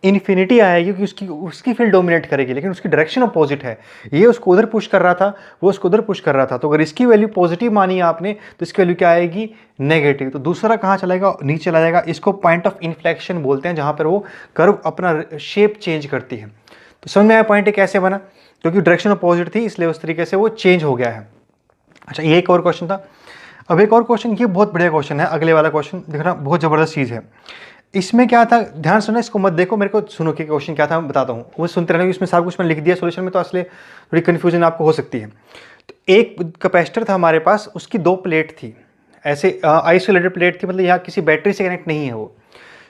इन्फिनिटी आएगी, क्योंकि उसकी फील्ड डोमिनेट करेगी, लेकिन उसकी डायरेक्शन अपोजिट है। ये उसको उधर पुश कर रहा था, वो उसको उधर पुश कर रहा था। तो अगर इसकी वैल्यू पॉजिटिव मानी आपने तो इसकी वैल्यू क्या आएगी, नेगेटिव। तो दूसरा कहाँ चलाएगा, नीचे चला जाएगा। इसको पॉइंट ऑफ इन्फ्लेक्शन बोलते हैं, जहाँ पर वो कर्व अपना शेप चेंज करती है। तो समझ में आया पॉइंट कैसे बना, क्योंकि डायरेक्शन अपोजिट थी इसलिए उस तरीके से वो चेंज हो गया है। अच्छा, ये एक और क्वेश्चन था। अब एक और क्वेश्चन, ये बहुत बढ़िया क्वेश्चन है, अगले वाला क्वेश्चन देखना, बहुत ज़बरदस्त चीज़ है। इसमें क्या था, ध्यान सुनो, इसको मत देखो, मेरे को सुनो कि क्वेश्चन क्या था मैं बताता हूँ, वो सुनते रहना। इसमें सब कुछ मैंने लिख दिया सोल्यूशन में, तो असली थोड़ी कन्फ्यूजन आपको हो सकती है। तो एक कैपेसिटर था हमारे पास, उसकी 2 प्लेट थी, ऐसे आइसोलेटेड प्लेट थी, मतलब यहाँ किसी बैटरी से कनेक्ट नहीं है, वो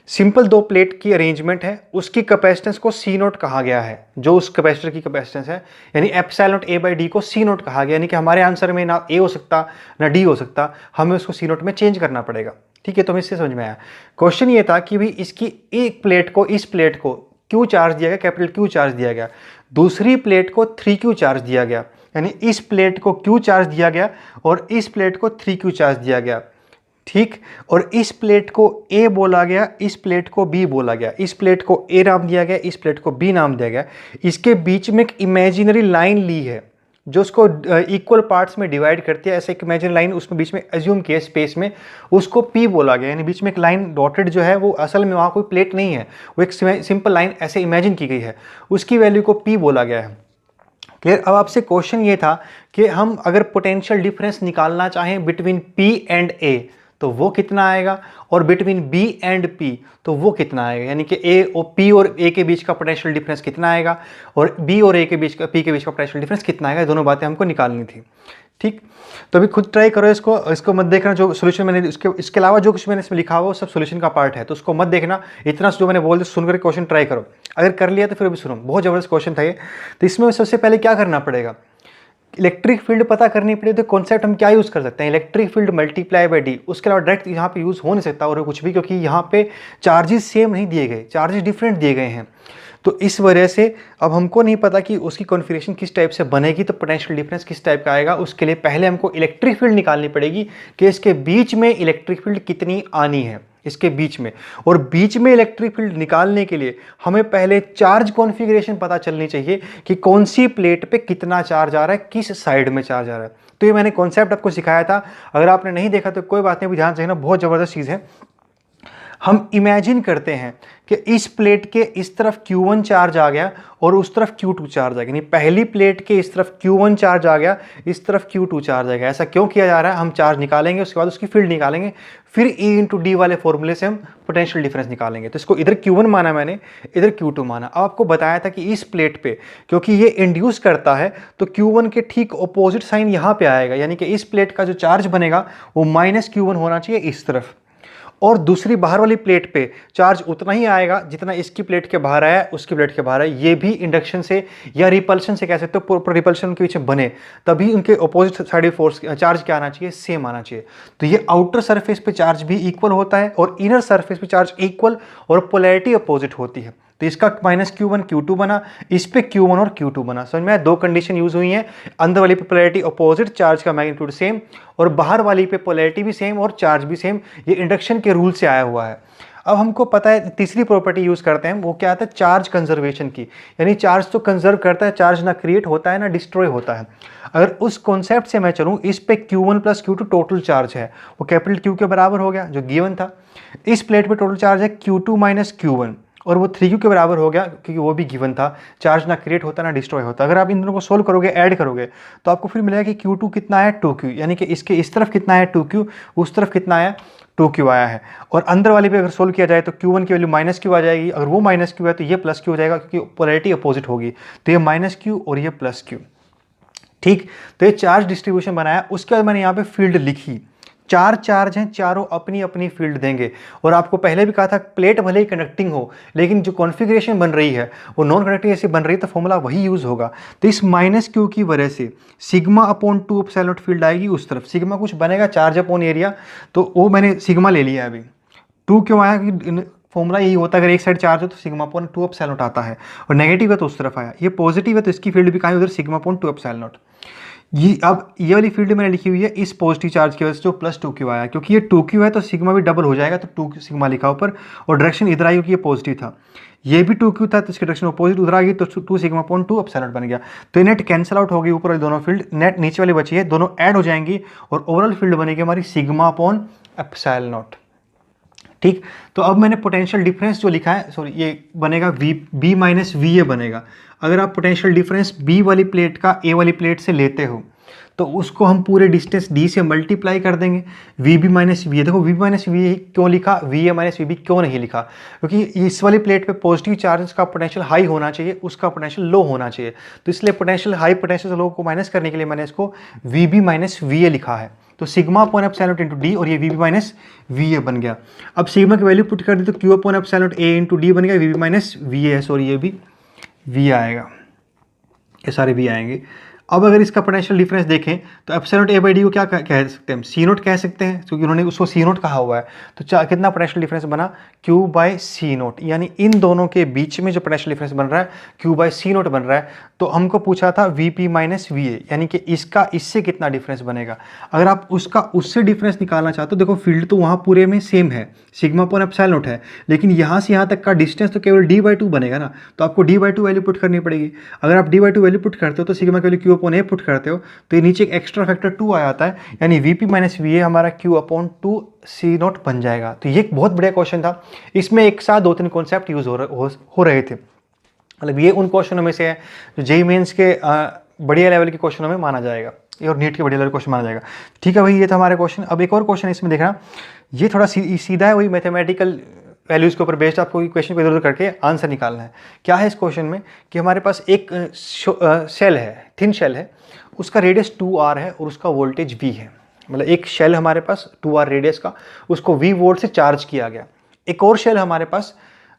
सिंपल 2 प्लेट की अरेंजमेंट है। उसकी कैपेसिटेंस को सी नोट कहा गया है, जो उस कैपेसिटर की कैपेसिटेंस है, यानी epsilon naught A by D को सी नोट कहा गया, यानी कि हमारे आंसर में ना ए हो सकता ना डी हो सकता, हमें उसको सी नोट में चेंज करना पड़ेगा। ठीक है, तो हमें इससे समझ में आया। क्वेश्चन ये था कि भाई इसकी एक प्लेट को, इस प्लेट को क्यू चार्ज दिया गया, कैपिटल क्यू चार्ज दिया गया, दूसरी प्लेट को 3Q चार्ज दिया गया, यानी इस प्लेट को Q चार्ज दिया गया और इस प्लेट को 3Q चार्ज दिया गया। ठीक, और इस प्लेट को A बोला गया, इस प्लेट को B बोला गया, इस प्लेट को A नाम दिया गया, इस प्लेट को B नाम दिया गया। इसके बीच में एक इमेजिनरी लाइन ली है जो उसको इक्वल पार्ट्स में डिवाइड करती है, ऐसे एक इमेजिनरी लाइन उसमें बीच में एज्यूम किया स्पेस में, उसको P बोला गया, यानी बीच में एक लाइन डॉटेड जो है वो असल में वहाँ कोई प्लेट नहीं है, वो एक सिंपल लाइन ऐसे इमेजिन की गई है, उसकी वैल्यू को P बोला गया है। क्लियर। अब आपसे क्वेश्चन ये था कि हम अगर पोटेंशियल डिफरेंस निकालना चाहें बिटवीन P एंड A तो वो कितना आएगा, और बिटवीन B एंड P तो वो कितना आएगा, यानी कि A और P और A के बीच का पोटेंशियल डिफरेंस कितना आएगा, और B और A के बीच का, P के बीच का पोटेंशियल डिफरेंस कितना आएगा, दोनों बातें हमको निकालनी थी। ठीक, तो अभी खुद ट्राई करो इसको मत देखना, जो सोल्यूशन मैंने इसके अलावा जो कुछ मैंने इसमें लिखा हुआ वो सब सोल्यूशन का पार्ट है, तो उसको मत देखना, इतना जो मैंने बोल दिया सुनकर क्वेश्चन ट्राई करो। अगर कर लिया तो फिर अभी सुनो, बहुत ज़बरदस्त क्वेश्चन था ये। तो इसमें सबसे पहले क्या करना पड़ेगा, इलेक्ट्रिक फील्ड पता करनी पड़ेगी। तो कॉन्सेप्ट हम क्या यूज़ कर सकते हैं, electric field multiply by D, उसके अलावा डायरेक्ट यहाँ पे यूज़ हो नहीं सकता और कुछ भी, क्योंकि यहाँ पे चार्जेस सेम नहीं दिए गए, चार्जेस डिफरेंट दिए गए हैं। तो इस वजह से अब हमको नहीं पता कि उसकी कॉन्फ़िगरेशन किस टाइप से बनेगी, तो पोटेंशियल डिफरेंस किस टाइप का आएगा। उसके लिए पहले हमको इलेक्ट्रिक फील्ड निकालनी पड़ेगी कि इसके बीच में इलेक्ट्रिक फील्ड कितनी आनी है, इसके बीच में। और बीच में इलेक्ट्रिक फील्ड निकालने के लिए हमें पहले चार्ज कॉन्फ़िगरेशन पता चलनी चाहिए कि कौन सी प्लेट पे कितना चार्ज आ रहा है, किस साइड में चार्ज आ रहा है। तो ये मैंने कॉन्सेप्ट आपको सिखाया था, अगर आपने नहीं देखा तो कोई बात नहीं, अभी ध्यान से देखना, बहुत ज़बरदस्त चीज़ है। हम इमेजिन करते हैं कि इस प्लेट के इस तरफ Q1 चार्ज आ गया और उस तरफ Q2 चार्ज आ गया, यानी पहली प्लेट के इस तरफ Q1 चार्ज आ गया, इस तरफ Q2 चार्ज आ गया। ऐसा क्यों किया जा रहा है, हम चार्ज निकालेंगे, उसके बाद उसकी फील्ड निकालेंगे, फिर E इंटू डी वाले फॉर्मूले से हम पोटेंशियल डिफरेंस निकालेंगे। तो इसको इधर Q1 माना मैंने, इधर Q2 माना। अब आपको बताया था कि इस प्लेट पे क्योंकि ये इंड्यूस करता है तो Q1 के ठीक अपोजिट साइन यहाँ पे आएगा, यानी कि इस प्लेट का जो चार्ज बनेगा वो -Q1 होना चाहिए इस तरफ, और दूसरी बाहर वाली प्लेट पे चार्ज उतना ही आएगा जितना इसकी प्लेट के बाहर आया, उसकी प्लेट के बाहर आया। ये भी इंडक्शन से या रिपल्शन से कह सकते हो, प्रॉपर रिपल्शन उनके पीछे बने तभी उनके अपोजिट साइड फोर्स चार्ज क्या आना चाहिए, सेम आना चाहिए। तो ये आउटर सरफेस पे चार्ज भी इक्वल होता है और इनर सरफेस पे चार्ज इक्वल और पोलैरिटी अपोजिट होती है। तो इसका -Q1 Q2 बना, इस पे Q1 और Q2 बना। समझ में, दो कंडीशन यूज हुई हैं, अंदर वाली पे पोलैरिटी अपोजिट, चार्ज का मैग्नीट्यूड सेम, और बाहर वाली पे पोलैरिटी भी सेम और चार्ज भी सेम। ये इंडक्शन के रूल से आया हुआ है। अब हमको पता है तीसरी प्रॉपर्टी यूज करते हैं, वो क्या आता है, चार्ज कंजर्वेशन की, यानी चार्ज तो कंजर्व करता है, चार्ज ना क्रिएट होता है ना डिस्ट्रॉय होता है। अगर उस कॉन्सेप्ट से मैं चलूँ, इस पे Q1 + Q2 टोटल चार्ज है, वो कैपिटल Q के बराबर हो गया जो गिवन था। इस प्लेट पे टोटल चार्ज है Q2 - Q1 और वो 3Q के बराबर हो गया क्योंकि वो भी गिवन था, चार्ज ना क्रिएट होता ना डिस्ट्रॉय होता। अगर आप इन दोनों को सोल्व करोगे, ऐड करोगे, तो आपको फिर मिलेगा कि Q2 कितना है, 2Q, यानी कि इसके इस तरफ कितना है 2Q, उस तरफ कितना है 2Q आया है। और अंदर वाली पे अगर सोल्व किया जाए तो Q1 की वैल्यू -Q आ जाएगी, अगर वो -Q है तो ये +Q हो जाएगा क्योंकि पोलैरिटी अपोजिट होगी। तो ये -Q और ये +Q। ठीक, तो ये चार्ज डिस्ट्रीब्यूशन बनाया। उसके बाद मैंने यहाँ पे फील्ड लिखी, चार चार्ज हैं, चारों अपनी अपनी फील्ड देंगे। और आपको पहले भी कहा था प्लेट भले ही कंडक्टिंग हो, लेकिन जो कॉन्फ़िगरेशन बन रही है वो नॉन कंडक्टिंग ऐसी बन रही है, तो फॉर्मूला वही यूज़ होगा। तो इस -Q की वजह से σ/2 एप्सिलॉन फील्ड आएगी उस तरफ। सिग्मा कुछ बनेगा चार्ज अपॉन एरिया, तो वो मैंने सिग्मा ले लिया अभी। 2 क्यों आया, कि फॉर्मूला यही होता है, अगर एक साइड चार्ज हो तो σ/2 एप्सिलॉन आता है, और नेगेटिव है तो उस तरफ आया। ये पॉजिटिव है तो इसकी फील्ड भी कहाँ है, उधर σ/2 एप्सिलॉन। ये अब ये वाली फील्ड मैंने लिखी हुई है इस पॉजिटिव चार्ज की वजह से जो +2Q आया, क्योंकि ये 2Q है तो सिग्मा भी डबल हो जाएगा, तो 2 सिग्मा लिखा ऊपर, और डायरेक्शन इधर आई क्योंकि ये पॉजिटिव था। ये भी 2Q था तो इसकी डायरेक्शन अपोजिट उधर आ गई, तो 2 σ/2 एप्सिलॉन बन गया। तो ये नेट कैंसिल आउट हो गई, ऊपर वाली दोनों फील्ड, नेट नीचे वाली बची है, दोनों ऐड हो जाएंगी और ओवरऑल फील्ड बनेगी हमारी σ/ε0। ठीक, तो अब मैंने पोटेंशियल डिफरेंस जो लिखा है, सॉरी ये बनेगा B - VA बनेगा। अगर आप पोटेंशियल डिफरेंस B वाली प्लेट का A वाली प्लेट से लेते हो तो उसको हम पूरे डिस्टेंस डी से मल्टीप्लाई कर देंगे। V B minus V A, देखो V B minus V A क्यों लिखा, V A minus V B क्यों नहीं लिखा, क्योंकि इस वाली प्लेट पे पॉजिटिव चार्ज का पोटेंशियल हाई होना चाहिए, उसका पोटेंशियल लो होना चाहिए। तो इसलिए पोटेंशियल हाई पोटेंशियल से लो को माइनस करने के लिए मैंने इसको V B minus V A लिखा है। तो sigma upon epsilon naught into D, और ये V B minus V A बन गया। अब सिग्मा की वैल्यू पुट कर दी तो Q upon epsilon naught A into D बन गया, V B minus V A, sorry ये भी वी आएगा, ये सारे वी आएंगे। अब अगर इसका पोटेंशियल डिफरेंस देखें तो एप्सिलॉन ए बाई डी को क्या कह सकते हैं, सी नोट कह सकते हैं, क्योंकि उन्होंने उसको सी नोट कहा हुआ है। तो कितना पोटेंशियल डिफरेंस बना, क्यू बाई सी नोट, यानी इन दोनों के बीच में जो पोटेंशियल डिफरेंस बन रहा है क्यू बाई सी नोट बन रहा है। तो हमको पूछा था वी पी माइनस वी ए, यानी कि इसका इससे कितना डिफरेंस बनेगा। अगर आप उसका उससे डिफरेंस निकालना चाहते हो, देखो फील्ड तो वहाँ पूरे में सेम है, सिग्मा अपॉन एप्सिलॉन नोट है, लेकिन यहाँ से यहाँ तक का डिस्टेंस तो केवल डी बाई टू बनेगा ना, तो आपको D by two value put करनी पड़ेगी। अगर आप D by two value put करते हो तो सिग्मा की वैल्यू क्यू अपॉन ए पुट करते हो, तो ये नीचे एक एक्स्ट्रा फैक्टर 2 आ जाता है, यानी वी पी माइनस वी ए हमारा क्यू अपॉन 2 सी नोट बन जाएगा। तो ये एक बहुत बढ़िया क्वेश्चन था, इसमें एक साथ 2-3 कॉन्सेप्ट यूज हो रहे थे। मतलब ये उन क्वेश्चनों में से है जो जेईई मेंस के बढ़िया लेवल के क्वेश्चनों में माना जाएगा, ये और नीट के बढ़िया लेवल क्वेश्चन माना जाएगा। ठीक है भाई, ये था हमारे क्वेश्चन। अब एक और क्वेश्चन इसमें देखना, ये थोड़ा सीधा है, वही मैथमेटिकल वैल्यूज़ के ऊपर बेस्ड आपको क्वेश्चन को इधर उधर करके आंसर निकालना है। क्या है इस क्वेश्चन में कि हमारे पास एक शेल है, थिन शेल है, उसका रेडियस 2r है और उसका वोल्टेज V है। मतलब एक शेल हमारे पास 2r रेडियस का, उसको V वोल्ट से चार्ज किया गया। एक और शेल हमारे पास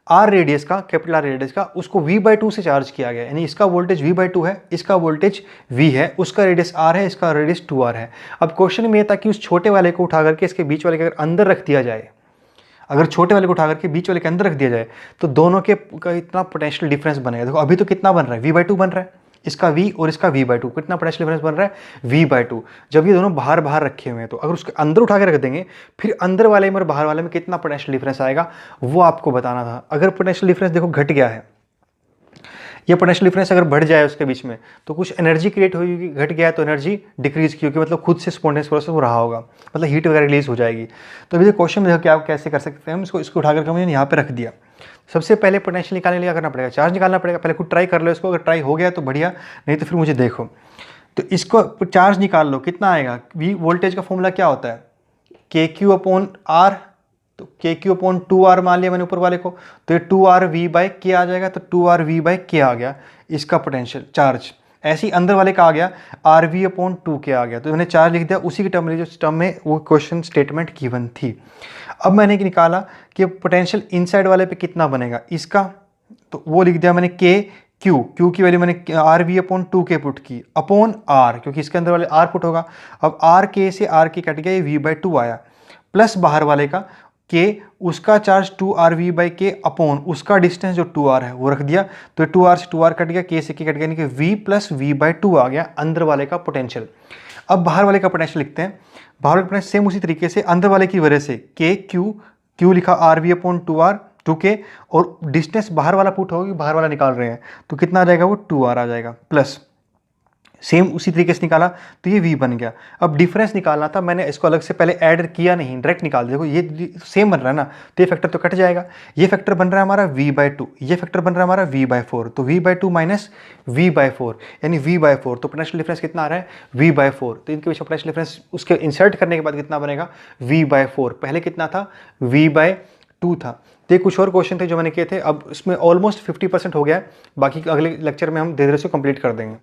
R रेडियस का, कैपिटल R रेडियस का, उसको V/2 से चार्ज किया गया, यानी इसका वोल्टेज V/2 है, इसका वोल्टेज V है, उसका रेडियस R है, इसका रेडियस 2r है। अब क्वेश्चन में ये था कि उस छोटे वाले को उठा करके इसके बीच वाले के अगर अंदर रख दिया जाए, अगर छोटे वाले को उठा करके बीच वाले के अंदर रख दिया जाए तो दोनों के का इतना पोटेंशियल डिफरेंस बनेगा। देखो अभी तो कितना बन रहा है, V/2 बन रहा है, इसका V और इसका V/2, कितना पोटेंशियल डिफरेंस बन रहा है, V/2। जब ये दोनों बाहर बाहर रखे हुए हैं तो अगर उसके अंदर उठा के रख देंगे, फिर अंदर वाले में और बाहर वाले में कितना पोटेंशियल डिफरेंस आएगा वो आपको बताना था। अगर पोटेंशियल डिफरेंस देखो घट गया है, ये पोटेंशियल डिफरेंस अगर बढ़ जाए उसके बीच में तो कुछ एनर्जी क्रिएट होगी, घट गया है तो एनर्जी डिक्रीज की होगी, मतलब खुद से स्पॉन्टेनियस प्रोसेस हो रहा होगा, मतलब हीट वगैरह रिलीज हो जाएगी। तो अभी क्वेश्चन में देखो क्या कैसे कर सकते हैं हम इसको उठा करके हमने यहाँ पे रख दिया। सबसे पहले पोटेंशियल निकालने के लिए क्या करना पड़ेगा, चार्ज निकालना पड़ेगा। पहले खुद ट्राई कर लो इसको, अगर ट्राई हो गया तो बढ़िया, नहीं तो फिर मुझे देखो। तो इसको चार्ज निकाल लो, कितना आएगा, वी वोल्टेज का फॉर्मूला क्या होता है, के क्यू अपॉन आर, तो के क्यू अपॉन 2r मान लिया मैंने ऊपर वाले को, तो ये 2r v बाई के आ जाएगा, तो 2r v बाई के आ गया इसका पोटेंशियल चार्ज। ऐसे ही अंदर वाले का आ गया आर वी अपॉन 2 के आ गया, तो मैंने चार्ज लिख दिया उसी के टर्म में जो टर्म में वो क्वेश्चन स्टेटमेंट गिवन थी। अब मैंने निकाला कि पोटेंशियल इनसाइड वाले पे कितना बनेगा इसका, तो वो लिख दिया मैंने के क्यू की वैल्यू मैंने आर वी अपॉन 2 के पुट की अपॉन आर, क्योंकि इसके अंदर वाले आर पुट होगा। अब आर के से आर के कट गया, ये वी बाई 2 आया, प्लस बाहर वाले का के, उसका चार्ज 2r/v बाई के अपॉन उसका डिस्टेंस जो 2r है वो रख दिया, तो 2r से 2r कट गया, के से के कट गया, यानी कि v प्लस वी बाई 2 आ गया अंदर वाले का पोटेंशियल। अब बाहर वाले का पोटेंशियल लिखते हैं, बाहर वाले का पोटेंशियल सेम उसी तरीके से अंदर वाले की वजह से के क्यू लिखा r/v अपॉन 2 के, और डिस्टेंस बाहर वाला पुट होगी, बाहर वाला निकाल रहे हैं तो कितना आ जाएगा, वो 2r आ जाएगा, प्लस सेम उसी तरीके से निकाला तो ये v बन गया। अब डिफरेंस निकालना था, मैंने इसको अलग से पहले ऐड किया नहीं, डायरेक्ट निकाल दिया। देखो ये सेम बन रहा है ना, तो ये फैक्टर तो कट जाएगा, ये फैक्टर बन रहा है हमारा v/2, ये फैक्टर बन रहा है हमारा v/4, तो v/2 माइनस v/4 यानी v/4, तो पोटेंशियल डिफरेंस कितना आ रहा है, v/4। तो इनके बीच पोटेंशियल डिफरेंस उसके इंसर्ट करने के बाद कितना बनेगा, v/4। पहले कितना था, v/2 था। तो ये कुछ और क्वेश्चन थे जो मैंने किए थे, अब इसमें ऑलमोस्ट 50% हो गया है, बाकी अगले लेक्चर में हम धीरे धीरे से कंप्लीट कर देंगे।